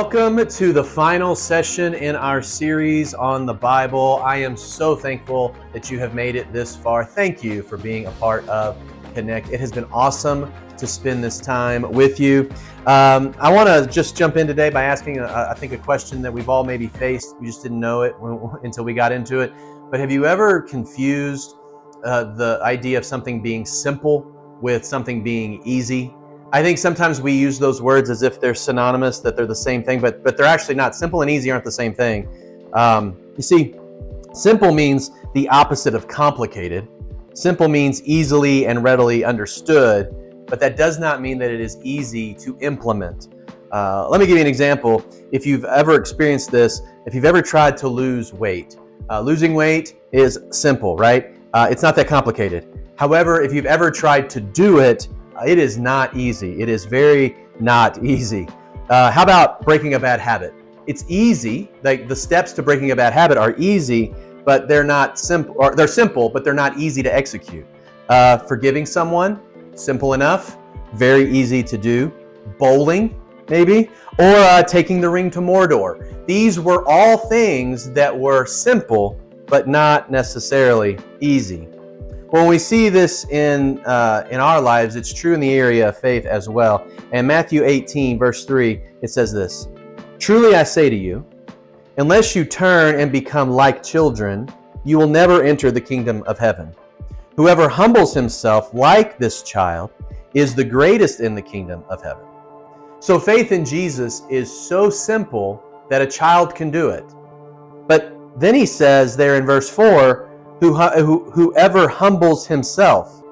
Welcome to the final session in our series on the Bible. I am so thankful that you have made it this far. Thank you for being a part of Connect. It has been awesome to spend this time with you. I want to just jump in today by asking, I think, a question that we've all maybe faced. We just didn't know it until we got into it. But have you ever confused the idea of something being simple with something being easy? I think sometimes we use those words as if they're synonymous, that they're the same thing, but they're actually not. Simple and easy aren't the same thing. You see, simple means the opposite of complicated. Simple means easily and readily understood, but that does not mean that it is easy to implement. Let me give you an example. If you've ever experienced this, if you've ever tried to lose weight, losing weight is simple, right? It's not that complicated. However, if you've ever tried to do it, it is not easy. It is very not easy. How about breaking a bad habit? It's easy. Like the steps to breaking a bad habit are easy, but they're not simple. Or they're simple, but they're not easy to execute. Forgiving someone, simple enough, very easy to do. Bowling, maybe, or taking the ring to Mordor. These were all things that were simple, but not necessarily easy. When we see this in our lives, it's true in the area of faith as well. In Matthew 18, verse 3, it says this: "Truly I say to you, unless you turn and become like children, you will never enter the kingdom of heaven. Whoever humbles himself like this child is the greatest in the kingdom of heaven." So faith in Jesus is so simple that a child can do it. But then he says there in verse 4, whoever humbles himself.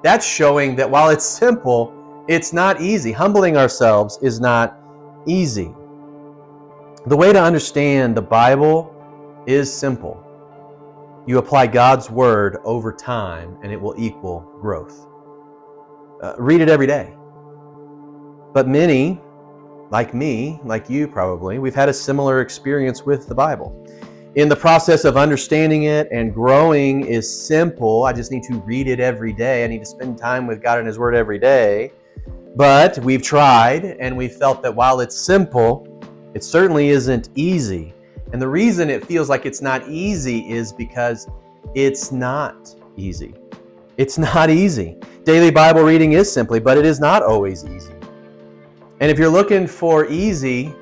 That's showing that while it's simple, it's not easy. Humbling ourselves is not easy. The way to understand the Bible is simple. You apply God's word over time and it will equal growth. Read it every day. But many, like me, like you probably, we've had a similar experience with the Bible. In the process of understanding it and growing is simple. I just need to read it every day. I need to spend time with God and His Word every day. But we've tried and we felt that while it's simple, it certainly isn't easy. And the reason it feels like it's not easy is because it's not easy. It's not easy. Daily Bible reading is simply, but it is not always easy. And if you're looking for easy,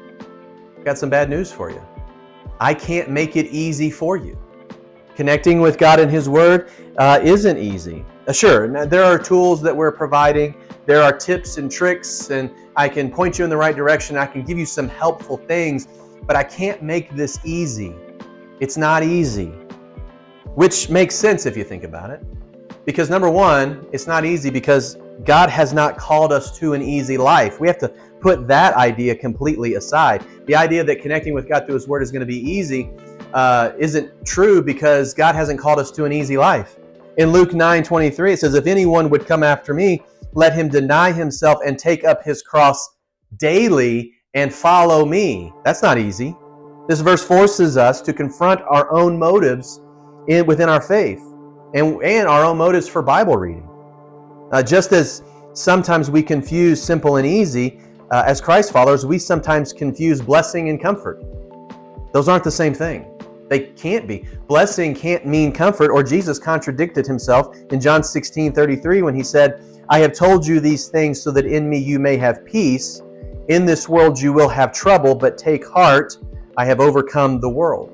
I've got some bad news for you. I can't make it easy for you. Connecting with God and His Word isn't easy. Sure, now, there are tools that we're providing. There are tips and tricks, and I can point you in the right direction. I can give you some helpful things, but I can't make this easy. It's not easy, which makes sense if you think about it. Because number one, it's not easy because God has not called us to an easy life. We have to put that idea completely aside. The idea that connecting with God through His Word is going to be easy isn't true because God hasn't called us to an easy life. In Luke 9:23, it says, "If anyone would come after me, let him deny himself and take up his cross daily and follow me." That's not easy. This verse forces us to confront our own motives within our faith and our own motives for Bible reading. Just as sometimes we confuse simple and easy, as Christ followers, we sometimes confuse blessing and comfort. Those aren't the same thing. They can't be. Blessing can't mean comfort, or Jesus contradicted Himself in John 16:33 when He said, "I have told you these things so that in me you may have peace. In this world you will have trouble, but take heart, I have overcome the world."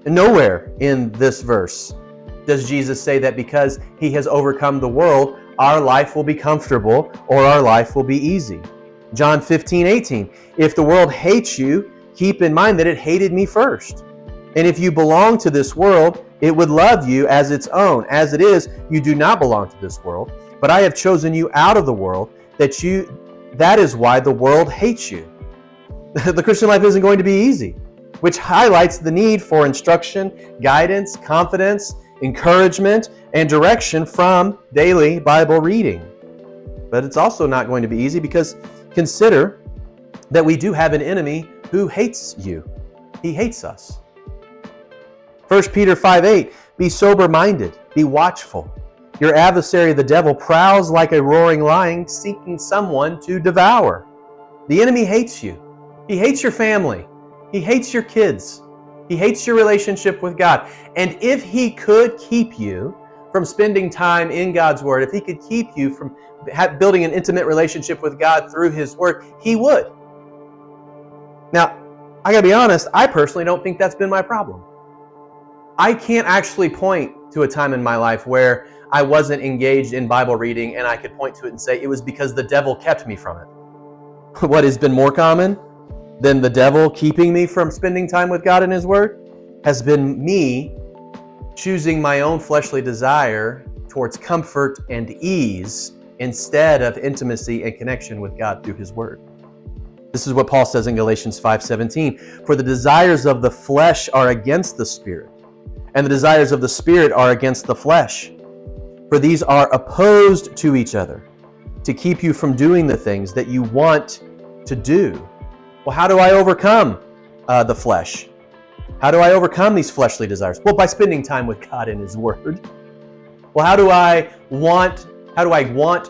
And nowhere in this verse does Jesus say that because He has overcome the world, our life will be comfortable or our life will be easy. John 15:18, "If the world hates you, keep in mind that it hated me first. And if you belong to this world, it would love you as its own. As it is, you do not belong to this world, but I have chosen you out of the world, that is why the world hates you." The Christian life isn't going to be easy, which highlights the need for instruction, guidance, confidence, encouragement, and direction from daily Bible reading. But it's also not going to be easy because consider that we do have an enemy who hates you. He hates us. 1 Peter 5:8, "Be sober-minded, be watchful. Your adversary, the devil, prowls like a roaring lion, seeking someone to devour." The enemy hates you. He hates your family. He hates your kids. He hates your relationship with God. And if He could keep you from spending time in God's Word, if He could keep you from building an intimate relationship with God through His Word, He would. Now, I gotta be honest, I personally don't think that's been my problem. I can't actually point to a time in my life where I wasn't engaged in Bible reading and I could point to it and say it was because the devil kept me from it. What has been more common than the devil keeping me from spending time with God and His Word has been me choosing my own fleshly desire towards comfort and ease instead of intimacy and connection with God through His Word. This is what Paul says in Galatians 5:17. For the desires of the flesh are against the Spirit, and the desires of the Spirit are against the flesh. For these are opposed to each other, to keep you from doing the things that you want to do. Well, how do I overcome the flesh? How do I overcome these fleshly desires? Well, by spending time with God in His Word. Well, how do I want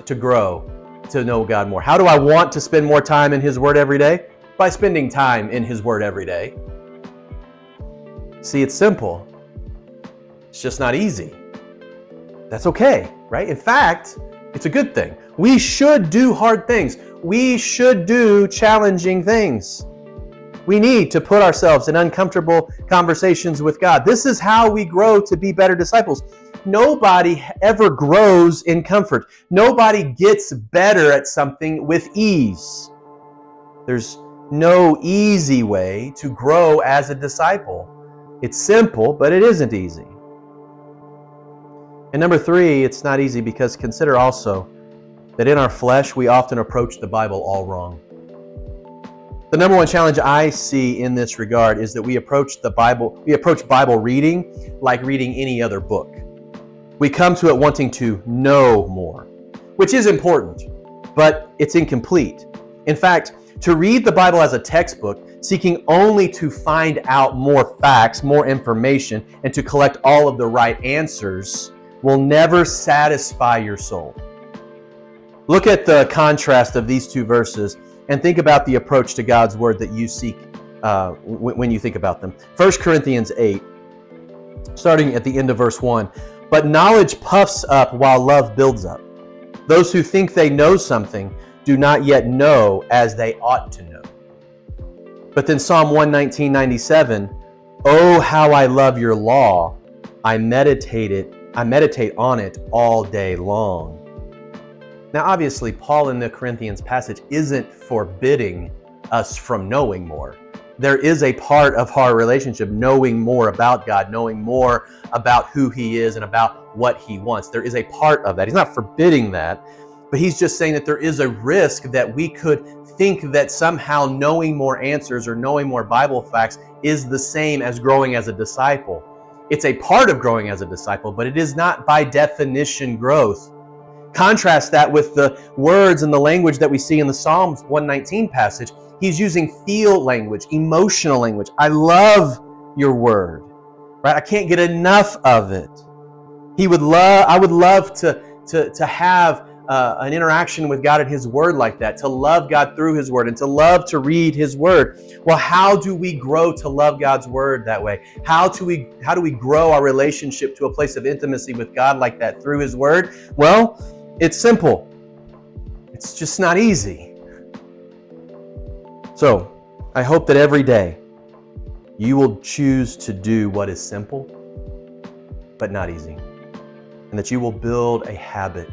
to grow to know God more? How do I want to spend more time in His Word every day? By spending time in His Word every day. See, it's simple. It's just not easy. That's okay, right? In fact, it's a good thing. We should do hard things. We should do challenging things. We need to put ourselves in uncomfortable conversations with God. This is how we grow to be better disciples. Nobody ever grows in comfort. Nobody gets better at something with ease. There's no easy way to grow as a disciple. It's simple, but it isn't easy. And number three, it's not easy because consider also that in our flesh, we often approach the Bible all wrong. The number one challenge I see in this regard is that we approach Bible reading like reading any other book. We come to it wanting to know more, which is important, but it's incomplete. In fact, to read the Bible as a textbook, seeking only to find out more facts, more information, and to collect all of the right answers will never satisfy your soul. Look at the contrast of these two verses and think about the approach to God's Word that you seek when you think about them. 1 Corinthians 8, starting at the end of verse 1. But knowledge puffs up while love builds up. Those who think they know something do not yet know as they ought to know. But then Psalm 119:97, oh, how I love your law. I meditate on it all day long. Now, obviously, Paul in the Corinthians passage isn't forbidding us from knowing more. There is a part of our relationship knowing more about God, knowing more about who He is and about what He wants. There is a part of that. He's not forbidding that, but he's just saying that there is a risk that we could think that somehow knowing more answers or knowing more Bible facts is the same as growing as a disciple. It's a part of growing as a disciple, but it is not by definition growth. Contrast that with the words and the language that we see in the Psalms 119 passage. He's using feel language, emotional language. I love your word, right? I can't get enough of it. I would love to have an interaction with God and His Word like that, to love God through His Word and to love to read His Word. Well, how do we grow to love God's Word that way? How do we grow our relationship to a place of intimacy with God like that through His Word? Well, it's simple. It's just not easy. So, I hope that every day you will choose to do what is simple but not easy, and that you will build a habit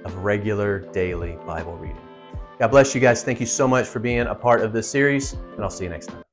of regular daily Bible reading. God bless you guys. Thank you so much for being a part of this series, and I'll see you next time.